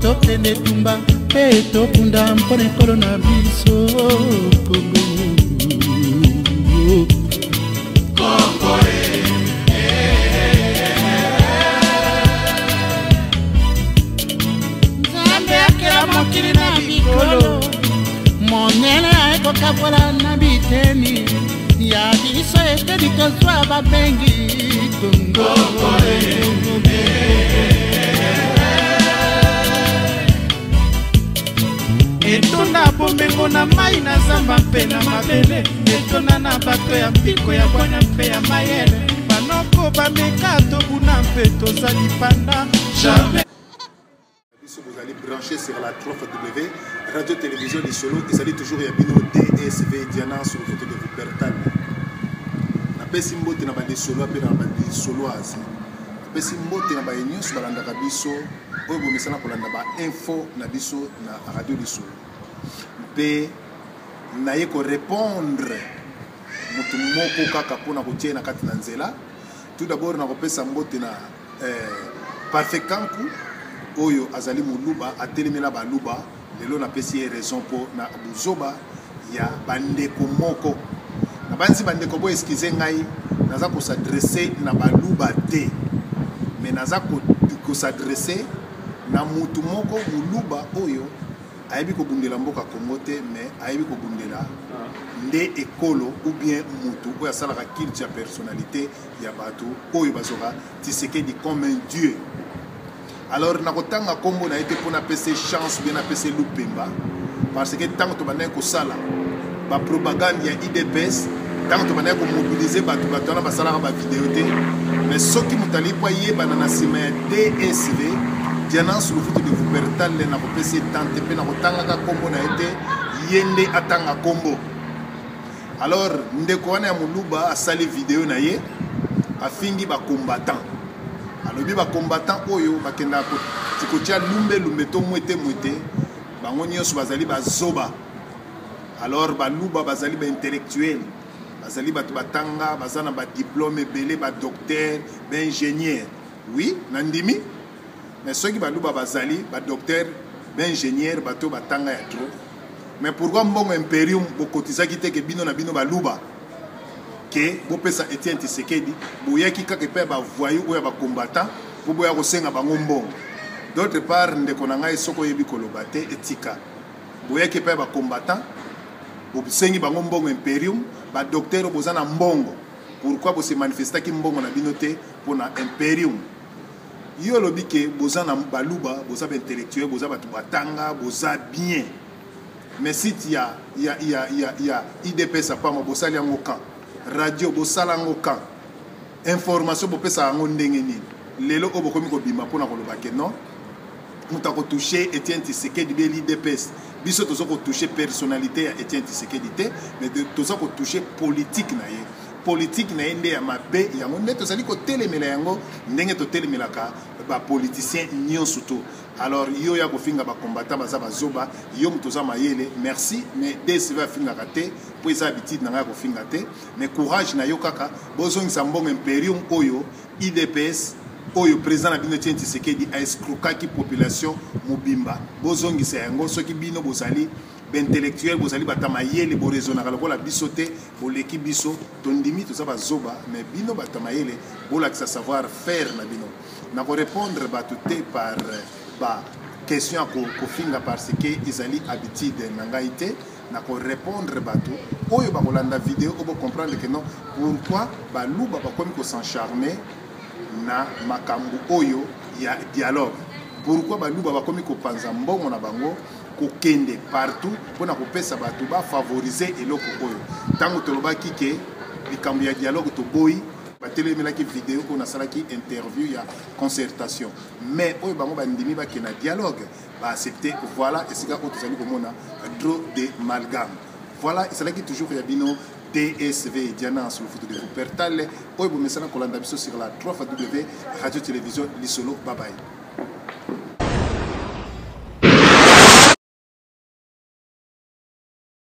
tokende tumba mpe tokunda mpona ekolo na biso Kongo. Nzambe akela mokili na bikolo monene aekokabwela na biteni ya biso eteli tozwa babengi Kongo. Etunda bomengo na mai na zamba mpe na mabele etona na bato ya mpiko ya bwana mpe ya mayele banoko bameka tobuna mpe tozali panda jamais. Vous allez brancher sur la www radio-télévision du Solo et ça dit toujours Yabino DSV Diana sur le photo de Wuppertal. Na pesi mbote na bande solo pe na bande soloise. Na pesi mbote na ba news balanda kabiso oyo bomesana kolanda ba info na biso na radio du Solo. Pe na ye ko répondre mutu moko kaka pona kotie na kati na nzela. Tout d'abord na kopesa mbote na Parfait Kanku oyo azali muluba atelemela baluba lelo na pesi raison po na buzoba ya bandeko moko na banzi bandeko bo excuse ngai naza ko s'adresser na baluba te mais naza ko s'adresser na mutu moko muluba oyo ayebi ko bundela mboka Kongo te mais ayebi ko bundela nde ekolo ou bien mutu oyo asalaka culte ya personnalité ya bato oyo bazoka Tshisekedi comme un dieu. Alors, nakotanga kombo na été pour na PC chance bien na PC Lupemba parce que tant que bana ko sala ba propagande ya IDPS tant que bana ko mobiliser ba to na basala ba vidéo té mais soki mutali po yeba na sima ya DSV Diana sur le foot de Wuppertal na ko PC tante pe na kotanga ka kombo na été yende atanga kombo. Alors, ndeko wana ya muluba asali vidéo na ye afingi ba combattant. Alors, les combattants oyo bakenda ko tikotia lumbe to mwete bango nyonso bazali bazoba. Alors baluba bazali ba intellectuel bazali batu batanga bazana ba diplôme belé ba docteur ba ingénieur. Oui, nandimi mais ceux qui baluba bazali ba docteur ba ingénieur bato batanga ya trop. Mais pourquoi mbongo imperium bokotizaki te ke bino na bino baluba que bopesa Etienne Tshisekedi boyaki kaka pe ba voyou oya ba combattant po boya ko senga bango mbongo. D'autre part ndeko na ngai soko yebi koloba te etika boyaki pe ba combattant bo sengi bango mbongo imperium ba docteur bozana mbongo. Pourquoi bo se manifesta ki mbongo na bino te pona imperium yo lobi ke bozana baluba boza ba intellectuel boza batu batanga boza bien mais si ya IDPS apa mo bosali yango kan radio bosala ngo kan information bopesa ngo ndenge nini lelo ko bokomi ko bima pona koloba ke non muta ko toucher Etienne Tshisekedi be l'IDPS biso tozo ko toucher personnalité ya Etienne Tshisekedi te mais tozo ko toucher politique na ye politique na ende ya mabe yango nde tozali ko telemela yango ndenge to telemelaka ba politicien nyonso to. Alors yo ya ko finga ba combattant baza bazoba yo mutoza mayele merci mais DSV finga kate po eza habitude na nga ko finga te mais courage na yo kaka bozongisa mbongo imperium oyo IDPS oyo président na bino Etienne Tshisekedi a escroquaki population mobimba bozongisa yango soki bino bozali intellectuel bozali batamayele bo raisonnaka lokola biso te boleki biso tondimi toza bazoba mais bino batamayele bolakisa savoir faire na bino na ko répondre bato te par ba question ko finga parce que izali habitude na ngai te na ko répondre bato oyo ba kolanda vidéo obo comprendre que non pourquoi baluba bakomi ko s'encharmer na makambu oyo ya dialogue pourquoi baluba bakomi ko panza mbongo na bango ko kende partout pona ko pesa bato ba favoriser eloko oyo tango tolobaki ke likambu ya dialogue to boy batelemelaki vidéo ko nasalaki interview ya concertation mais oyo bango bandimi bakena dialogue ba accepter voilà esika ko tozali komona trop de malgame voilà esalaki toujours ya bino DSV Diana sur le photo de Wuppertal oyo bomesana kolanda biso sur la www radio télévision lisolo bye bye.